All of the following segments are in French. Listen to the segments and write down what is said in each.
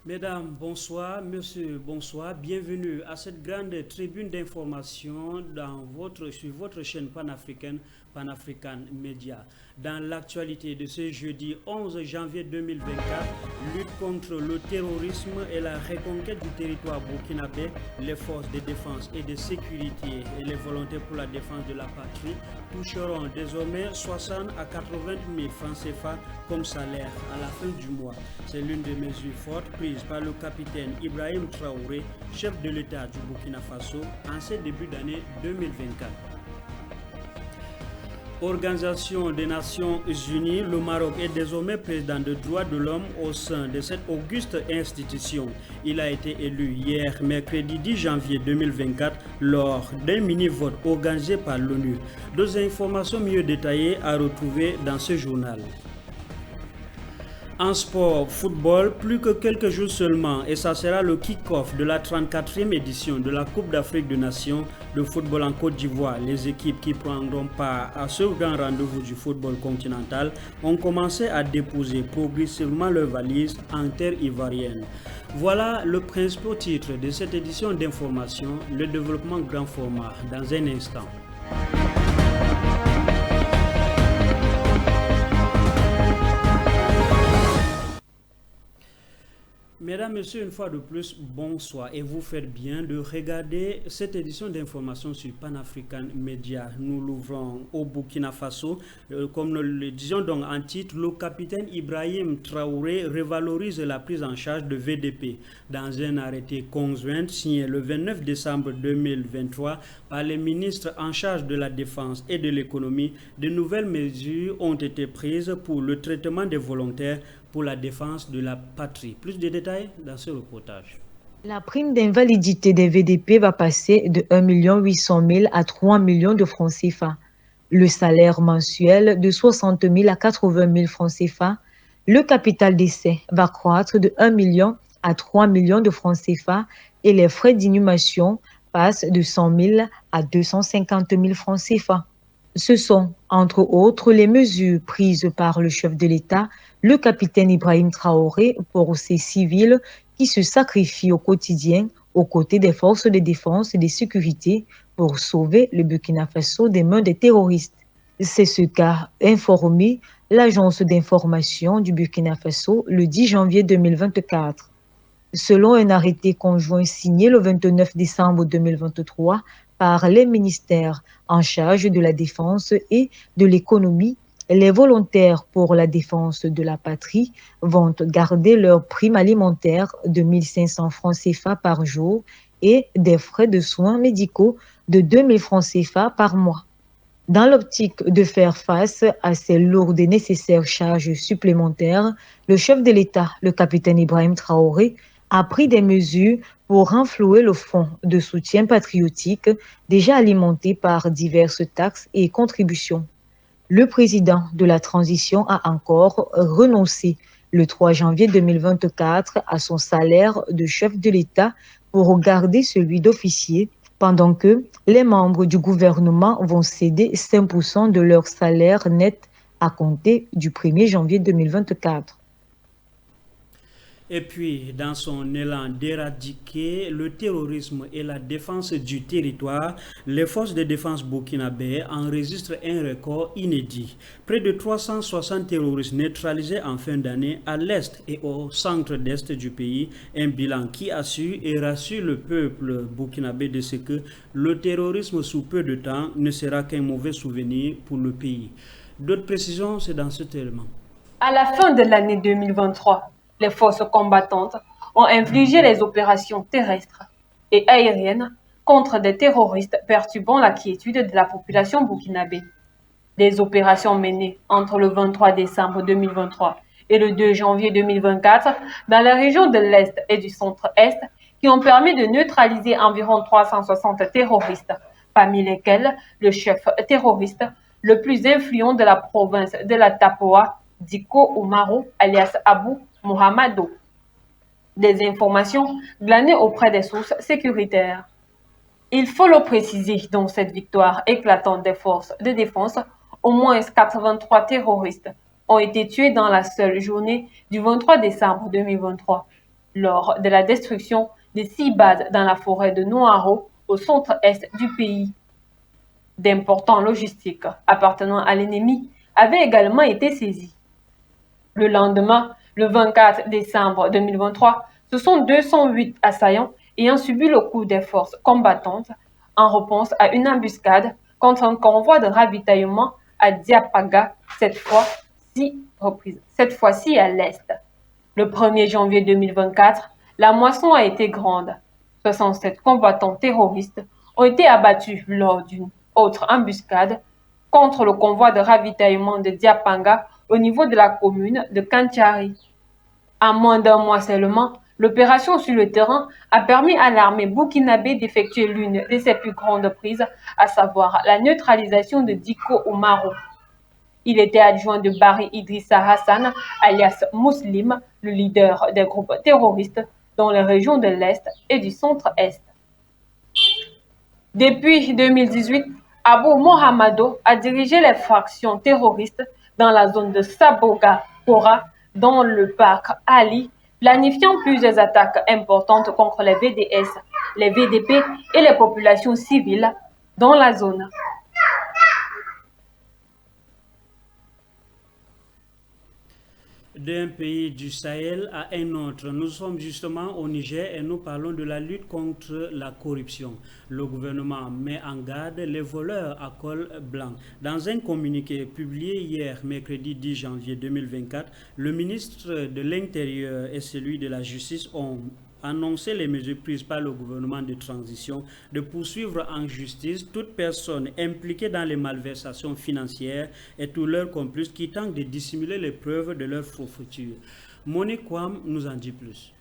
Mesdames, bonsoir. Monsieur, bonsoir. Bienvenue à cette grande tribune d'information sur votre chaîne panafricaine, Panafrican Media. Dans l'actualité de ce jeudi 11 janvier 2024, lutte contre le terrorisme et la reconquête du territoire burkinabé, les forces de défense et de sécurité et les volontés pour la défense de la patrie toucheront désormais 60 à 80 000 francs CFA comme salaire à la fin du mois. C'est l'une des mesures fortes prises par le capitaine Ibrahim Traoré, chef de l'État du Burkina Faso, en ce début d'année 2024. Organisation des Nations Unies, le Maroc est désormais président des droits de l'homme au sein de cette auguste institution. Il a été élu hier, mercredi 10 janvier 2024, lors d'un mini-vote organisé par l'ONU. Deux informations mieux détaillées à retrouver dans ce journal. En sport, football, plus que quelques jours seulement et ça sera le kick-off de la 34e édition de la Coupe d'Afrique des Nations de football en Côte d'Ivoire. Les équipes qui prendront part à ce grand rendez-vous du football continental ont commencé à déposer progressivement leurs valises en terre ivoirienne. Voilà le principal titre de cette édition d'information, le développement grand format dans un instant. Mesdames, Messieurs, une fois de plus, bonsoir et vous faites bien de regarder cette édition d'information sur Panafrican Media. Nous l'ouvrons au Burkina Faso. Comme nous le disions donc en titre, le capitaine Ibrahim Traoré revalorise la prise en charge de VDP. Dans un arrêté conjoint signé le 29 décembre 2023 par les ministres en charge de la Défense et de l'Économie, de nouvelles mesures ont été prises pour le traitement des volontaires pour la défense de la patrie. Plus de détails dans ce reportage. La prime d'invalidité des VDP va passer de 1 800 000 à 3 millions de francs CFA. Le salaire mensuel de 60 000 à 80 000 francs CFA. Le capital d'essai va croître de 1 million à 3 millions de francs CFA et les frais d'inhumation passent de 100 000 à 250 000 francs CFA. Ce sont, entre autres, les mesures prises par le chef de l'État, le capitaine Ibrahim Traoré, pour ces civils qui se sacrifient au quotidien aux côtés des forces de défense et de sécurité pour sauver le Burkina Faso des mains des terroristes. C'est ce qu'a informé l'agence d'information du Burkina Faso le 10 janvier 2024. Selon un arrêté conjoint signé le 29 décembre 2023 par les ministères en charge de la défense et de l'économie, les volontaires pour la défense de la patrie vont garder leur prime alimentaire de 1 500 francs CFA par jour et des frais de soins médicaux de 2 000 francs CFA par mois. Dans l'optique de faire face à ces lourdes et nécessaires charges supplémentaires, le chef de l'État, le capitaine Ibrahim Traoré, a pris des mesures pour renflouer le fonds de soutien patriotique déjà alimenté par diverses taxes et contributions. Le président de la transition a encore renoncé le 3 janvier 2024 à son salaire de chef de l'État pour garder celui d'officier, pendant que les membres du gouvernement vont céder 5% de leur salaire net à compter du 1er janvier 2024. Et puis, dans son élan d'éradiquer le terrorisme et la défense du territoire, les forces de défense burkinabé enregistrent un record inédit. Près de 360 terroristes neutralisés en fin d'année à l'est et au centre-est du pays, un bilan qui assure et rassure le peuple burkinabé de ce que le terrorisme sous peu de temps ne sera qu'un mauvais souvenir pour le pays. D'autres précisions, c'est dans cet élément. À la fin de l'année 2023, les forces combattantes ont infligé les opérations terrestres et aériennes contre des terroristes perturbant la quiétude de la population burkinabé. Des opérations menées entre le 23 décembre 2023 et le 2 janvier 2024 dans les régions de l'Est et du Centre-Est qui ont permis de neutraliser environ 360 terroristes, parmi lesquels le chef terroriste le plus influent de la province de la Tapoa, Diko Umaru, alias Abu Mohamado. Des informations glanées auprès des sources sécuritaires. Il faut le préciser, dans cette victoire éclatante des forces de défense, au moins 83 terroristes ont été tués dans la seule journée du 23 décembre 2023. lors de la destruction de 6 bases dans la forêt de Noiro au centre-est du pays. D'importants logistiques appartenant à l'ennemi avaient également été saisis. Le lendemain, le 24 décembre 2023, ce sont 208 assaillants ayant subi le coup des forces combattantes en réponse à une embuscade contre un convoi de ravitaillement à Diapaga, cette fois-ci à l'est. Le 1er janvier 2024, la moisson a été grande. 67 combattants terroristes ont été abattus lors d'une autre embuscade contre le convoi de ravitaillement de Diapanga au niveau de la commune de Kanchari. En moins d'un mois seulement, l'opération sur le terrain a permis à l'armée burkinabé d'effectuer l'une de ses plus grandes prises, à savoir la neutralisation de Diko Umaro. Il était adjoint de Barry Idrissa Hassan, alias Muslim, le leader des groupes terroristes dans les régions de l'Est et du Centre-Est. Depuis 2018, Abou Mohamado a dirigé les factions terroristes dans la zone de Saboga-Kora, dans le parc Ali, planifiant plusieurs attaques importantes contre les VDS, les VDP et les populations civiles dans la zone. D'un pays du Sahel à un autre. Nous sommes justement au Niger et nous parlons de la lutte contre la corruption. Le gouvernement met en garde les voleurs à col blanc. Dans un communiqué publié hier, mercredi 10 janvier 2024, le ministre de l'Intérieur et celui de la Justice ont annoncer les mesures prises par le gouvernement de transition de poursuivre en justice toute personne impliquée dans les malversations financières et tous leurs complices qui tentent de dissimuler les preuves de leur forfaiture. Monique Kwam nous en dit plus.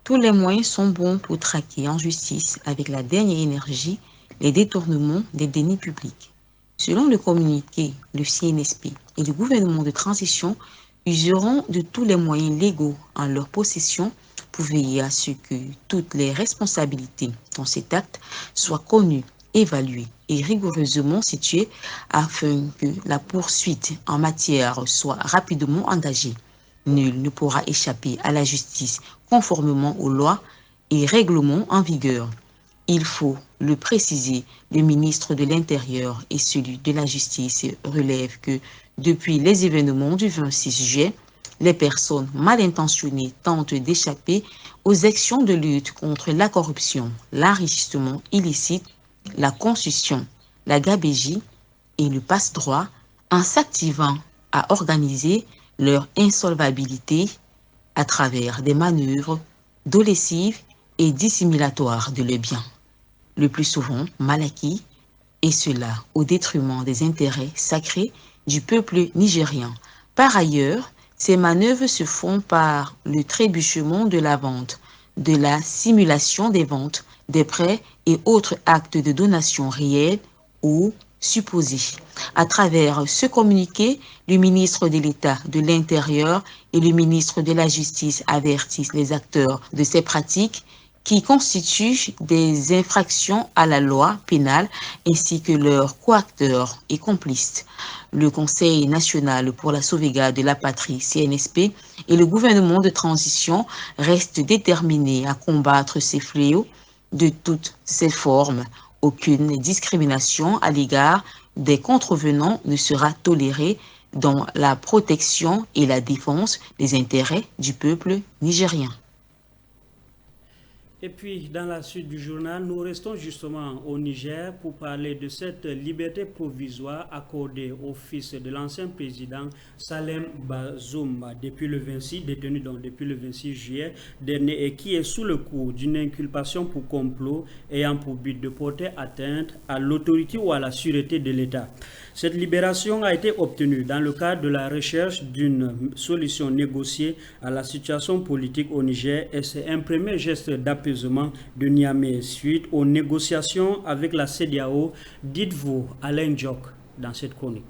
Tous les moyens sont bons pour traquer en justice avec la dernière énergie les détournements des deniers publics. Selon le communiqué, le CNSP et le gouvernement de transition useront de tous les moyens légaux en leur possession pour veiller à ce que toutes les responsabilités dans cet acte soient connues, évaluées et rigoureusement situées afin que la poursuite en matière soit rapidement engagée. Nul ne pourra échapper à la justice conformément aux lois et règlements en vigueur. Il faut le préciser, le ministre de l'Intérieur et celui de la Justice relèvent que depuis les événements du 26 juillet, les personnes mal intentionnées tentent d'échapper aux actions de lutte contre la corruption, l'enrichissement illicite, la concussion, la gabegie et le passe-droit en s'activant à organiser leur insolvabilité à travers des manœuvres dolessives et dissimulatoires de leurs biens, le plus souvent mal acquis, et cela au détriment des intérêts sacrés du peuple nigérien. Par ailleurs, ces manœuvres se font par le trébuchement de la vente, de la simulation des ventes, des prêts et autres actes de donation réels ou supposés. À travers ce communiqué, le ministre de l'État de l'Intérieur et le ministre de la Justice avertissent les acteurs de ces pratiques qui constituent des infractions à la loi pénale ainsi que leurs coacteurs et complices. Le Conseil national pour la sauvegarde de la patrie, CNSP, et le gouvernement de transition restent déterminés à combattre ces fléaux de toutes ces formes. Aucune discrimination à l'égard des contrevenants ne sera tolérée dans la protection et la défense des intérêts du peuple nigérien. Et puis, dans la suite du journal, nous restons justement au Niger pour parler de cette liberté provisoire accordée au fils de l'ancien président Salem Bazoum depuis le 26, détenu donc depuis le 26 juillet dernier et qui est sous le coup d'une inculpation pour complot ayant pour but de porter atteinte à l'autorité ou à la sûreté de l'État. Cette libération a été obtenue dans le cadre de la recherche d'une solution négociée à la situation politique au Niger et c'est un premier geste d'apaisement de Niamey suite aux négociations avec la CEDEAO. Dites-vous Alain Diok dans cette chronique.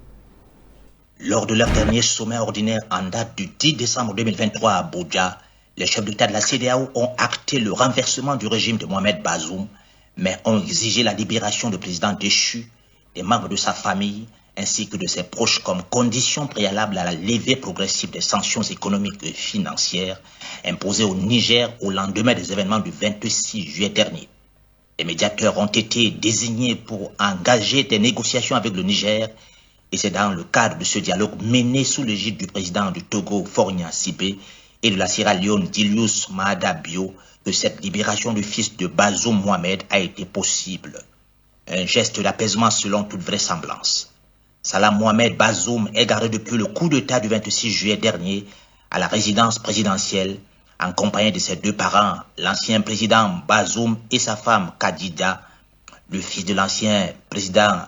Lors de leur dernier sommet ordinaire en date du 10 décembre 2023 à Abuja, les chefs d'État de la CEDEAO ont acté le renversement du régime de Mohamed Bazoum, mais ont exigé la libération du président déchu, des membres de sa famille, ainsi que de ses proches comme condition préalable à la levée progressive des sanctions économiques et financières imposées au Niger au lendemain des événements du 26 juillet dernier. Les médiateurs ont été désignés pour engager des négociations avec le Niger et c'est dans le cadre de ce dialogue mené sous l'égide du président du Togo, Faure Sibé, et de la Sierra Leone, Julius Maada Bio, que cette libération du fils de Bazoum Mohamed a été possible. Un geste d'apaisement selon toute vraisemblance. Salah Mohamed Bazoum est gardé depuis le coup d'État du 26 juillet dernier à la résidence présidentielle en compagnie de ses deux parents, l'ancien président Bazoum et sa femme Kadida. Le fils de l'ancien président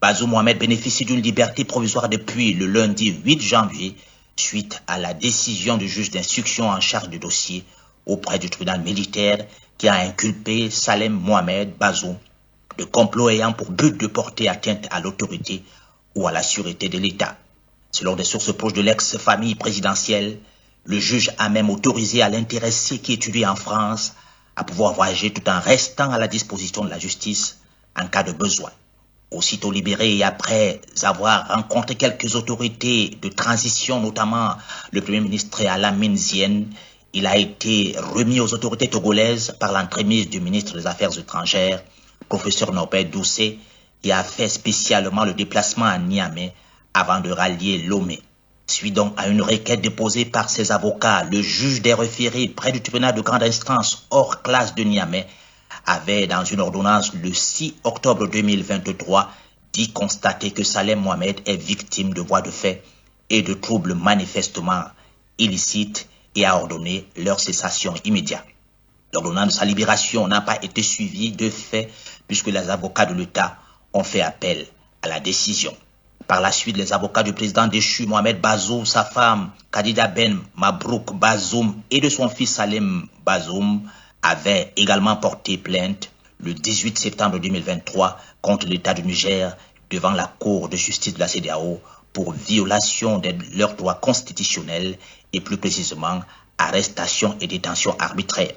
Bazoum Mohamed bénéficie d'une liberté provisoire depuis le lundi 8 janvier suite à la décision du juge d'instruction en charge du dossier auprès du tribunal militaire qui a inculpé Salem Mohamed Bazoum de complot ayant pour but de porter atteinte à l'autorité ou à la sûreté de l'État. Selon des sources proches de l'ex-famille présidentielle, le juge a même autorisé à l'intéressé qui étudie en France à pouvoir voyager tout en restant à la disposition de la justice en cas de besoin. Aussitôt libéré et après avoir rencontré quelques autorités de transition, notamment le Premier ministre Alamine Zien, il a été remis aux autorités togolaises par l'entremise du ministre des Affaires étrangères, professeur Norbert Doucet, qui a fait spécialement le déplacement à Niamey avant de rallier Lomé. Suit donc à une requête déposée par ses avocats, le juge des référés près du tribunal de grande instance hors classe de Niamey avait, dans une ordonnance le 6 octobre 2023, dit constater que Salem Mohamed est victime de voies de fait et de troubles manifestement illicites et a ordonné leur cessation immédiate. L'ordonnance de sa libération n'a pas été suivie de fait puisque les avocats de l'État ont fait appel à la décision. Par la suite, les avocats du président déchu Mohamed Bazoum, sa femme Kadida Ben Mabrouk Bazoum et de son fils Salem Bazoum avaient également porté plainte le 18 septembre 2023 contre l'État du Niger devant la Cour de justice de la CEDEAO pour violation de leurs droits constitutionnels et plus précisément arrestation et détention arbitraire.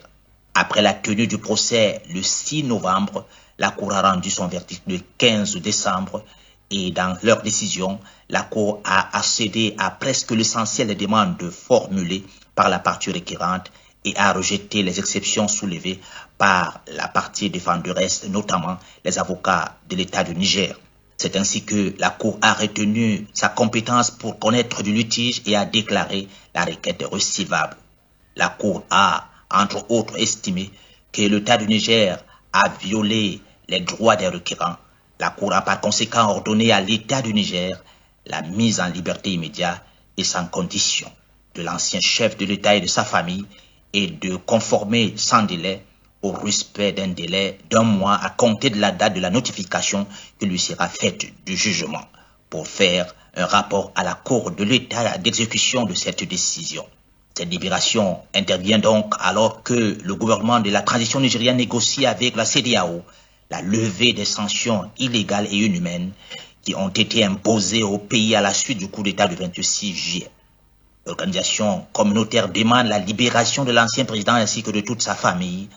Après la tenue du procès le 6 novembre, la Cour a rendu son verdict le 15 décembre et dans leur décision, la Cour a accédé à presque l'essentiel des demandes formulées par la partie requérante et a rejeté les exceptions soulevées par la partie défenderesse, notamment les avocats de l'État du Niger. C'est ainsi que la Cour a retenu sa compétence pour connaître du litige et a déclaré la requête recevable. La Cour a, entre autres, estimé que l'État du Niger a violé les droits des requérants. La Cour a par conséquent ordonné à l'État du Niger la mise en liberté immédiate et sans condition de l'ancien chef de l'État et de sa famille et de conformer sans délai au respect d'un délai d'1 mois à compter de la date de la notification qui lui sera faite du jugement pour faire un rapport à la Cour de l'État d'exécution de cette décision. Cette libération intervient donc alors que le gouvernement de la transition nigérienne négocie avec la CEDEAO la levée des sanctions illégales et inhumaines qui ont été imposées au pays à la suite du coup d'État du 26 juillet. L'organisation communautaire demande la libération de l'ancien président ainsi que de toute sa famille,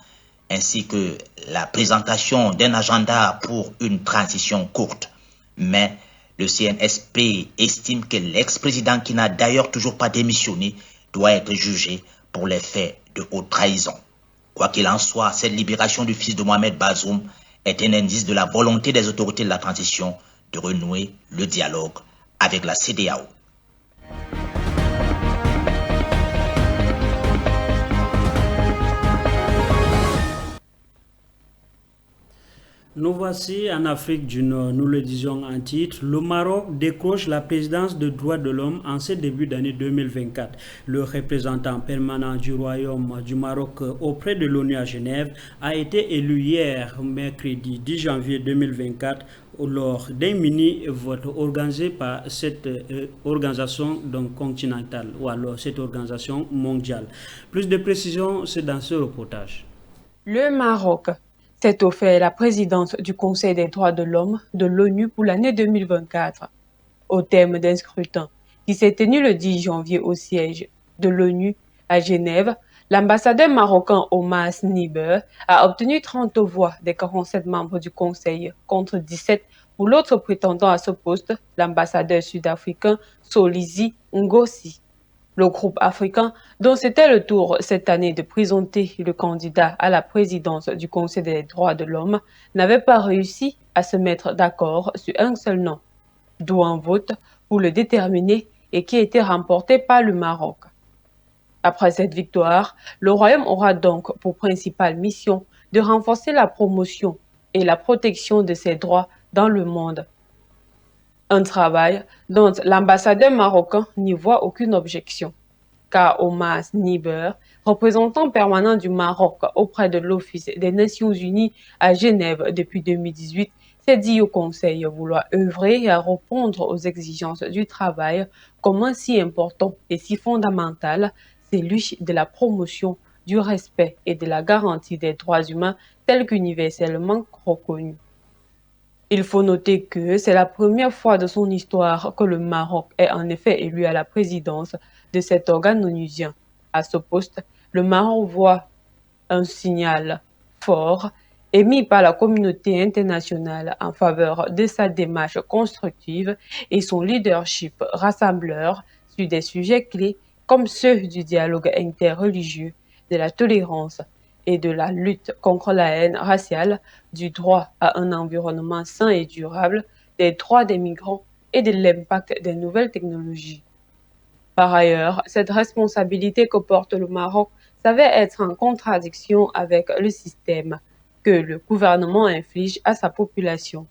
ainsi que la présentation d'un agenda pour une transition courte. Mais le CNSP estime que l'ex-président, qui n'a d'ailleurs toujours pas démissionné, doit être jugé pour les faits de haute trahison. Quoi qu'il en soit, cette libération du fils de Mohamed Bazoum est un indice de la volonté des autorités de la transition de renouer le dialogue avec la CEDEAO. Nous voici en Afrique du Nord, nous le disions en titre, le Maroc décroche la présidence des droits de l'homme en ce début d'année 2024. Le représentant permanent du Royaume du Maroc auprès de l'ONU à Genève a été élu hier, mercredi 10 janvier 2024, lors d'un mini-vote organisé par cette organisation continentale, ou alors cette organisation mondiale. Plus de précisions, c'est dans ce reportage. Le Maroc s'est offert la présidence du Conseil des droits de l'homme de l'ONU pour l'année 2024. Au terme d'un scrutin qui s'est tenu le 10 janvier au siège de l'ONU à Genève, l'ambassadeur marocain Omar Sniber a obtenu 30 voix des 47 membres du Conseil contre 17 Pour l'autre prétendant à ce poste, l'ambassadeur sud-africain Solisi Ngosi. Le groupe africain, dont c'était le tour cette année de présenter le candidat à la présidence du Conseil des droits de l'homme, n'avait pas réussi à se mettre d'accord sur un seul nom, d'où un vote pour le déterminer et qui a été remporté par le Maroc. Après cette victoire, le Royaume aura donc pour principale mission de renforcer la promotion et la protection de ses droits dans le monde. Un travail dont l'ambassadeur marocain n'y voit aucune objection, car Omar Sniber, représentant permanent du Maroc auprès de l'Office des Nations Unies à Genève depuis 2018, s'est dit au Conseil vouloir œuvrer à répondre aux exigences du travail comme un si important et si fondamental, celui de la promotion, du respect et de la garantie des droits humains tels qu'universellement reconnus. Il faut noter que c'est la première fois de son histoire que le Maroc est en effet élu à la présidence de cet organe onusien. À ce poste, le Maroc voit un signal fort émis par la communauté internationale en faveur de sa démarche constructive et son leadership rassembleur sur des sujets clés comme ceux du dialogue interreligieux, de la tolérance et de la lutte contre la haine raciale, du droit à un environnement sain et durable, des droits des migrants et de l'impact des nouvelles technologies. Par ailleurs, cette responsabilité que porte le Maroc s'avère être en contradiction avec le système que le gouvernement inflige à sa population.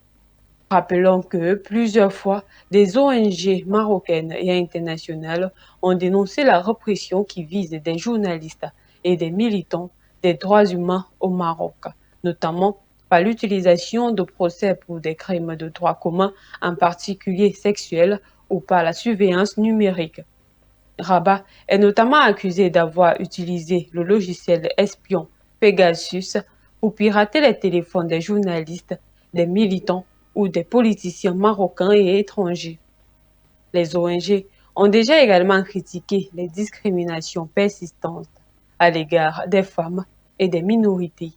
Rappelons que plusieurs fois, des ONG marocaines et internationales ont dénoncé la répression qui vise des journalistes et des militants des droits humains au Maroc, notamment par l'utilisation de procès pour des crimes de droit commun, en particulier sexuels, ou par la surveillance numérique. Rabat est notamment accusé d'avoir utilisé le logiciel espion Pegasus pour pirater les téléphones des journalistes, des militants ou des politiciens marocains et étrangers. Les ONG ont déjà également critiqué les discriminations persistantes à l'égard des femmes et des minorités.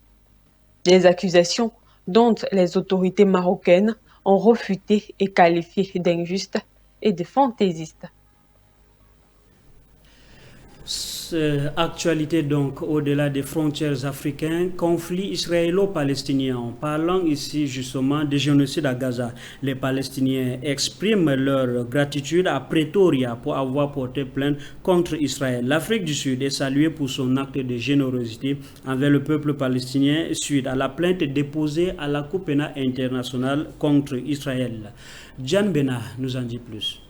Des accusations dont les autorités marocaines ont refuté et qualifié d'injustes et de fantaisistes. Actualité donc au-delà des frontières africaines, conflit israélo-palestinien. Parlant ici justement du génocide à Gaza, les Palestiniens expriment leur gratitude à Pretoria pour avoir porté plainte contre Israël. L'Afrique du Sud est saluée pour son acte de générosité envers le peuple palestinien suite à la plainte déposée à la Cour pénale internationale contre Israël. Diane Bena nous en dit plus.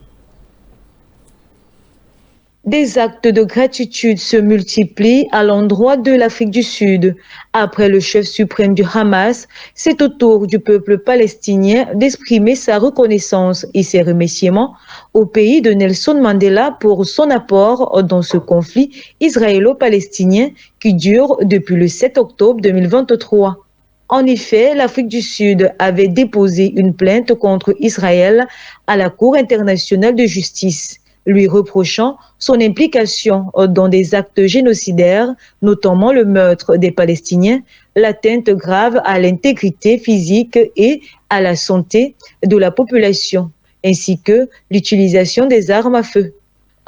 Des actes de gratitude se multiplient à l'endroit de l'Afrique du Sud. Après le chef suprême du Hamas, c'est au tour du peuple palestinien d'exprimer sa reconnaissance et ses remerciements au pays de Nelson Mandela pour son apport dans ce conflit israélo-palestinien qui dure depuis le 7 octobre 2023. En effet, l'Afrique du Sud avait déposé une plainte contre Israël à la Cour internationale de justice, lui reprochant son implication dans des actes génocidaires, notamment le meurtre des Palestiniens, l'atteinte grave à l'intégrité physique et à la santé de la population, ainsi que l'utilisation des armes à feu.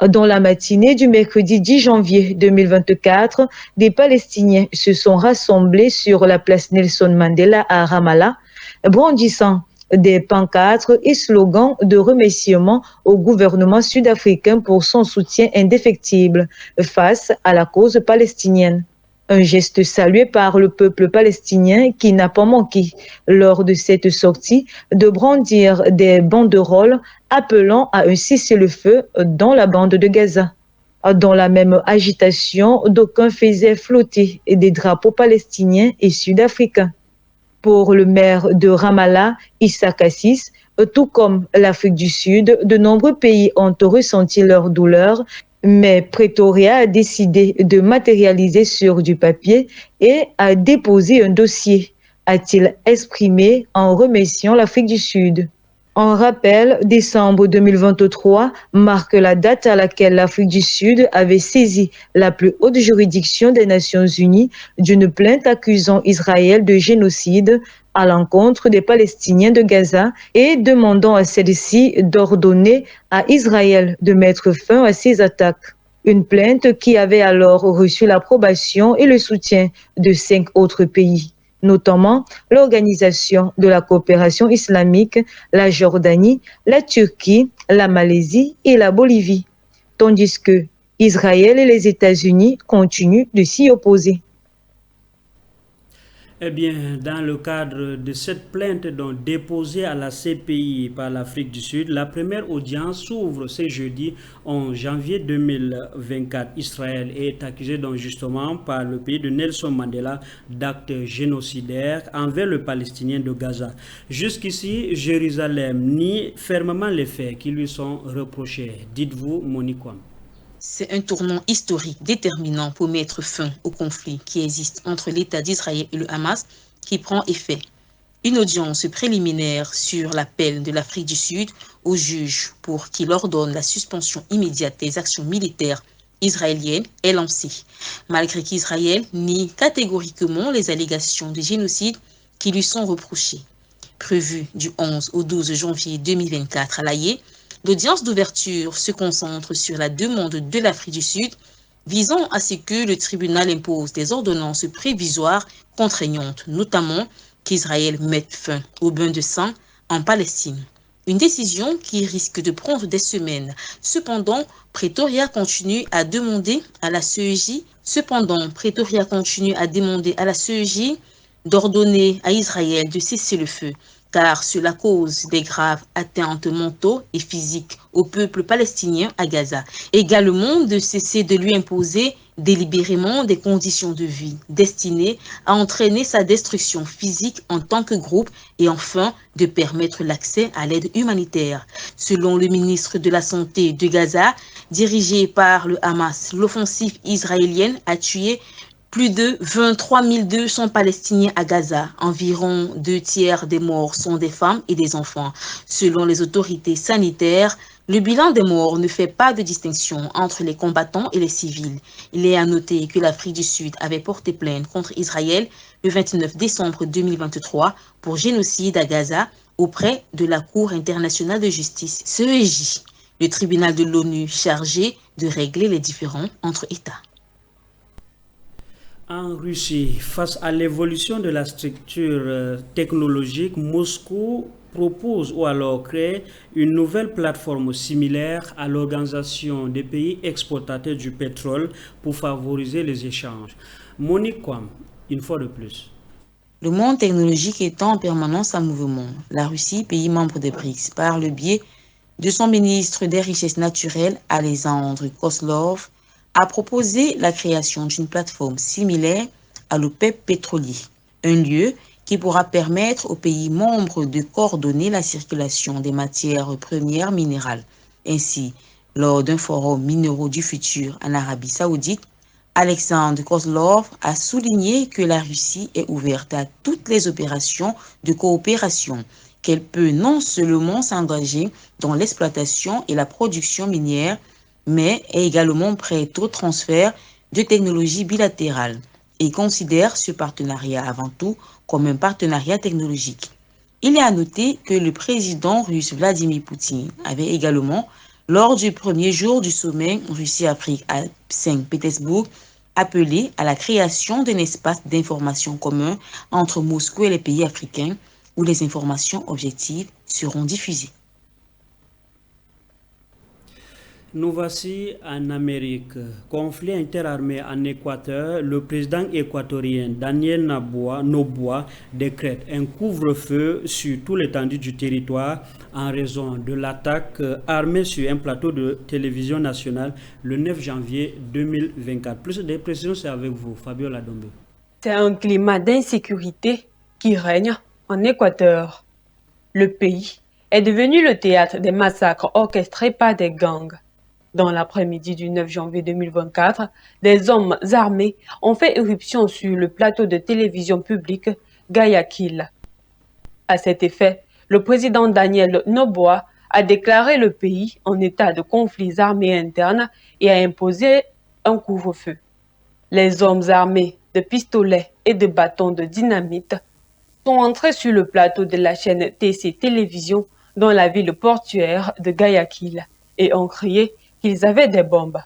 Dans la matinée du mercredi 10 janvier 2024, des Palestiniens se sont rassemblés sur la place Nelson Mandela à Ramallah, brandissant des pancartes et slogans de remerciement au gouvernement sud-africain pour son soutien indéfectible face à la cause palestinienne. Un geste salué par le peuple palestinien qui n'a pas manqué, lors de cette sortie, de brandir des banderoles appelant à un cessez-le-feu dans la bande de Gaza. Dans la même agitation, d'aucuns faisaient flotter des drapeaux palestiniens et sud-africains. Pour le maire de Ramallah, Issa Kassis, tout comme l'Afrique du Sud, de nombreux pays ont ressenti leur douleur, mais Pretoria a décidé de matérialiser sur du papier et a déposé un dossier, a-t-il exprimé en remerciant l'Afrique du Sud. En rappel, décembre 2023 marque la date à laquelle l'Afrique du Sud avait saisi la plus haute juridiction des Nations Unies d'une plainte accusant Israël de génocide à l'encontre des Palestiniens de Gaza et demandant à celle-ci d'ordonner à Israël de mettre fin à ces attaques. Une plainte qui avait alors reçu l'approbation et le soutien de 5 autres pays, notamment l'Organisation de la coopération islamique, la Jordanie, la Turquie, la Malaisie et la Bolivie, tandis que Israël et les États-Unis continuent de s'y opposer. Eh bien, dans le cadre de cette plainte donc déposée à la CPI par l'Afrique du Sud, la première audience s'ouvre ce jeudi 11 janvier 2024. Israël est accusé donc justement par le pays de Nelson Mandela d'actes génocidaires envers le Palestinien de Gaza. Jusqu'ici, Jérusalem nie fermement les faits qui lui sont reprochés. Dites-vous, Monique Wam. C'est un tournant historique déterminant pour mettre fin au conflit qui existe entre l'État d'Israël et le Hamas qui prend effet. Une audience préliminaire sur l'appel de l'Afrique du Sud au juge pour qu'il ordonne la suspension immédiate des actions militaires israéliennes est lancée, malgré qu'Israël nie catégoriquement les allégations de génocide qui lui sont reprochées. Prévue du 11 au 12 janvier 2024 à La Haye, l'audience d'ouverture se concentre sur la demande de l'Afrique du Sud visant à ce que le tribunal impose des ordonnances prévisoires contraignantes, notamment qu'Israël mette fin au bain de sang en Palestine. Une décision qui risque de prendre des semaines. Cependant, Pretoria continue à demander à la CEJ d'ordonner à Israël de cesser le feu, car cela cause des graves atteintes mentaux et physiques au peuple palestinien à Gaza. Également de cesser de lui imposer délibérément des conditions de vie destinées à entraîner sa destruction physique en tant que groupe et enfin de permettre l'accès à l'aide humanitaire. Selon le ministre de la Santé de Gaza, dirigé par le Hamas, l'offensive israélienne a tué plus de 23 200 Palestiniens à Gaza. Environ 2 tiers des morts sont des femmes et des enfants. Selon les autorités sanitaires, le bilan des morts ne fait pas de distinction entre les combattants et les civils. Il est à noter que l'Afrique du Sud avait porté plainte contre Israël le 29 décembre 2023 pour génocide à Gaza auprès de la Cour internationale de justice, CEJ, le tribunal de l'ONU chargé de régler les différends entre États. En Russie, face à l'évolution de la structure technologique, Moscou propose ou alors crée une nouvelle plateforme similaire à l'Organisation des pays exportateurs du pétrole pour favoriser les échanges. Monique Kwam, une fois de plus. Le monde technologique étant en permanence en mouvement, la Russie, pays membre des BRICS, par le biais de son ministre des Richesses naturelles, Alexandre Kozlov, a proposé la création d'une plateforme similaire à l'OPEP pétrolier, un lieu qui pourra permettre aux pays membres de coordonner la circulation des matières premières minérales. Ainsi, lors d'un forum minéraux du futur en Arabie Saoudite, Alexandre Kozlov a souligné que la Russie est ouverte à toutes les opérations de coopération, qu'elle peut non seulement s'engager dans l'exploitation et la production minière, mais est également prête au transfert de technologies bilatérales et considère ce partenariat avant tout comme un partenariat technologique. Il est à noter que le président russe Vladimir Poutine avait également, lors du premier jour du sommet Russie-Afrique à Saint-Pétersbourg, appelé à la création d'un espace d'information commun entre Moscou et les pays africains où les informations objectives seront diffusées. Nous voici en Amérique. Conflit interarmé en Équateur, le président équatorien Daniel Noboa décrète un couvre-feu sur tout l'étendue du territoire en raison de l'attaque armée sur un plateau de télévision nationale le 9 janvier 2024. Plus de précisions, c'est avec vous, Fabiola Dombe. C'est un climat d'insécurité qui règne en Équateur. Le pays est devenu le théâtre des massacres orchestrés par des gangs. Dans l'après-midi du 9 janvier 2024, des hommes armés ont fait éruption sur le plateau de télévision publique Guayaquil. À cet effet, le président Daniel Noboa a déclaré le pays en état de conflits armés internes et a imposé un couvre-feu. Les hommes armés de pistolets et de bâtons de dynamite sont entrés sur le plateau de la chaîne TC Télévision dans la ville portuaire de Guayaquil et ont crié qu'ils avaient des bombes.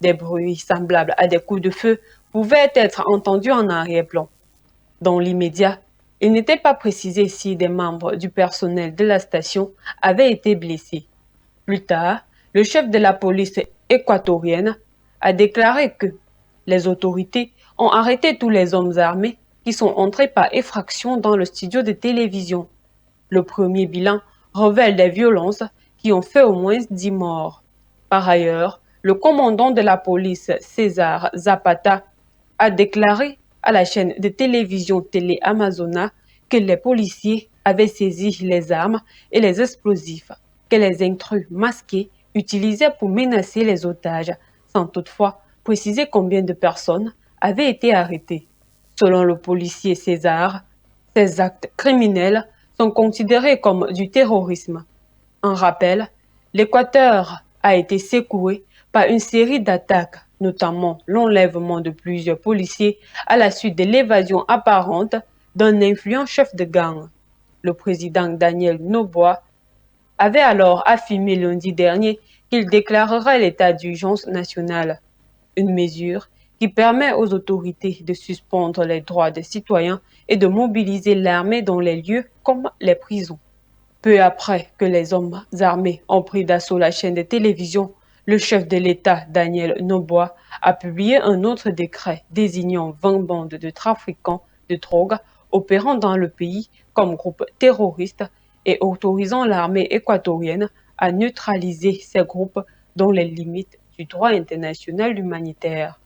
Des bruits semblables à des coups de feu pouvaient être entendus en arrière-plan. Dans l'immédiat, il n'était pas précisé si des membres du personnel de la station avaient été blessés. Plus tard, le chef de la police équatorienne a déclaré que les autorités ont arrêté tous les hommes armés qui sont entrés par effraction dans le studio de télévision. Le premier bilan révèle des violences qui ont fait au moins 10 morts. Par ailleurs, le commandant de la police, César Zapata, a déclaré à la chaîne de télévision Télé Amazona que les policiers avaient saisi les armes et les explosifs que les intrus masqués utilisaient pour menacer les otages, sans toutefois préciser combien de personnes avaient été arrêtées. Selon le policier César, ces actes criminels sont considérés comme du terrorisme. En rappel, l'Équateur a été secoué par une série d'attaques, notamment l'enlèvement de plusieurs policiers à la suite de l'évasion apparente d'un influent chef de gang. Le président Daniel Noboa avait alors affirmé lundi dernier qu'il déclarerait l'état d'urgence nationale, une mesure qui permet aux autorités de suspendre les droits des citoyens et de mobiliser l'armée dans les lieux comme les prisons. Peu après que les hommes armés ont pris d'assaut la chaîne de télévision, le chef de l'État, Daniel Noboa, a publié un autre décret désignant 20 bandes de trafiquants de drogue opérant dans le pays comme groupe terroriste et autorisant l'armée équatorienne à neutraliser ces groupes dans les limites du droit international humanitaire.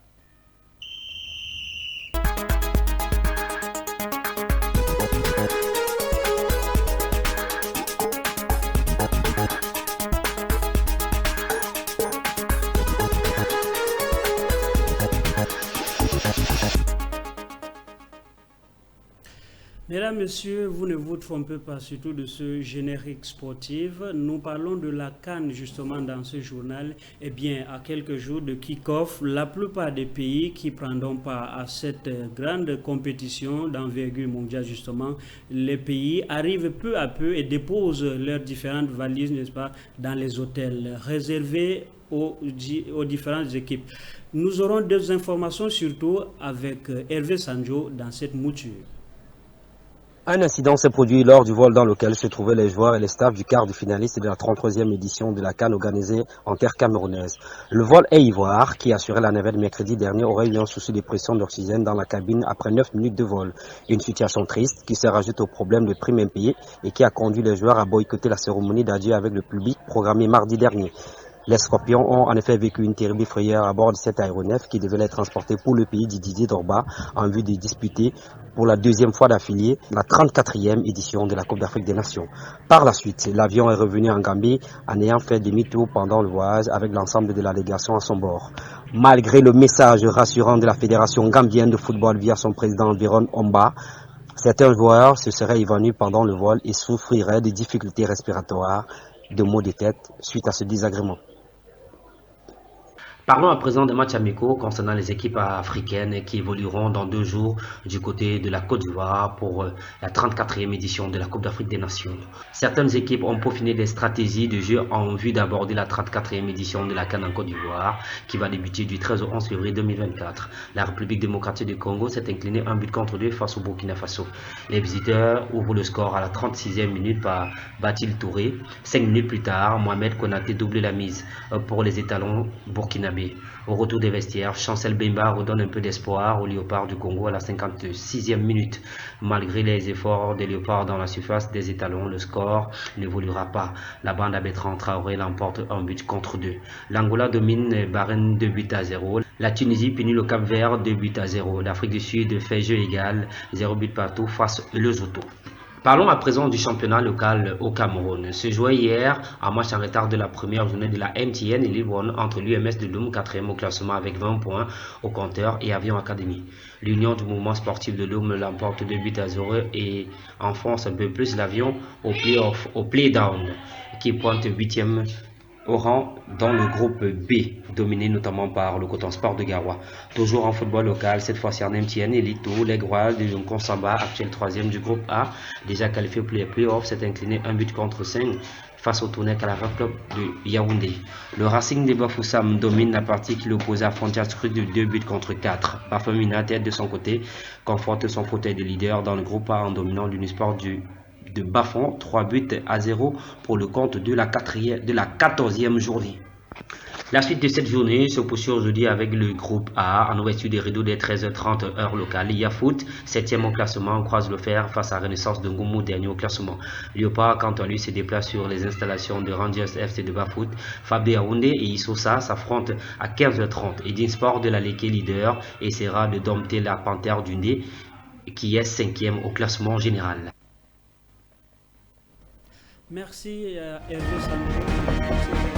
Mesdames, Messieurs, vous ne vous trompez pas surtout de ce générique sportif. Nous parlons de la CAN justement dans ce journal. Eh bien, à quelques jours de kick-off, la plupart des pays qui prendront part à cette grande compétition d'envergure mondiale justement, les pays arrivent peu à peu et déposent leurs différentes valises, n'est-ce pas, dans les hôtels réservés aux différentes équipes. Nous aurons des informations surtout avec Hervé Sanjo dans cette mouture. Un incident s'est produit lors du vol dans lequel se trouvaient les joueurs et les staffs du quart de finaliste de la 33e édition de la CAN organisée en terre camerounaise. Le vol Air Ivoire, qui assurait la navette mercredi dernier, aurait eu un souci de pression d'oxygène dans la cabine après 9 minutes de vol. Une situation triste qui se rajoute au problème de primes impayées et qui a conduit les joueurs à boycotter la cérémonie d'adieu avec le public programmée mardi dernier. Les Scorpions ont en effet vécu une terrible frayeur à bord de cet aéronef qui devait les transporter pour le pays du Didier Drogba en vue de disputer pour la deuxième fois d'affilée la 34e édition de la Coupe d'Afrique des Nations. Par la suite, l'avion est revenu en Gambie en ayant fait demi-tour pendant le voyage avec l'ensemble de la délégation à son bord. Malgré le message rassurant de la Fédération gambienne de football via son président Véron Omba, certains joueurs se seraient évanouis pendant le vol et souffriraient de difficultés respiratoires, de maux de tête suite à ce désagrément. Parlons à présent des matchs amicaux concernant les équipes africaines qui évolueront dans 2 jours du côté de la Côte d'Ivoire pour la 34e édition de la Coupe d'Afrique des Nations. Certaines équipes ont peaufiné des stratégies de jeu en vue d'aborder la 34e édition de la CAN en Côte d'Ivoire qui va débuter du 13 au 11 février 2024. La République démocratique du Congo s'est inclinée 1-2 face au Burkina Faso. Les visiteurs ouvrent le score à la 36e minute par Batil Touré. 5 minutes plus tard, Mohamed Konaté double la mise pour les étalons burkinabés. Au retour des vestiaires, Chancel Bemba redonne un peu d'espoir aux Léopards du Congo à la 56e minute. Malgré les efforts des Léopards dans la surface des étalons, le score n'évoluera pas. La bande à Bertrand Traoré l'emporte 1-2. L'Angola domine Bahreïn 2-0. La Tunisie punit le Cap-Vert 2-0. L'Afrique du Sud fait jeu égal 0 but partout face au Lesotho. Parlons à présent du championnat local au Cameroun. Se jouait hier un match en retard de la première journée de la MTN et Ligue 1 entre l'UMS de Loum, 4e au classement avec 20 points au compteur, et Avion Academy. L'Union du mouvement sportif de Loum l'emporte 2-0 et enfonce un peu plus l'Avion au play-down qui pointe 8e au rang dans le groupe B, dominé notamment par le Coton Sport de Garoua. Toujours en football local, cette fois-ci en MTN Elite, les Groals de Nkonsamba, actuel 3e du groupe A, déjà qualifié pour les playoffs, s'est incliné 1-5 face au Tournai Calavera Club de Yaoundé. Le Racing de Bafoussam domine la partie qui l'opposait à Frontier Scrut de 2-4. Bafoussam United de son côté conforte son fauteuil de leader dans le groupe A en dominant l'Unisport de Bafon, 3-0 pour le compte de la 14e journée. La suite de cette journée se poursuit aujourd'hui avec le groupe A en ouverture des rideaux dès 13h30 heure locale. Yafoot, 7e au classement, croise le fer face à Renaissance de Ngoumou, dernier au classement. Léopard, quant à lui, se déplace sur les installations de Rangers FC de Bafoot. Fabé Yaoundé et Issoussa s'affrontent à 15h30. Edin Sport de la Leke leader essaiera de dompter la Panthère du Ndé qui est 5e au classement général. Merci Hervé Sandro.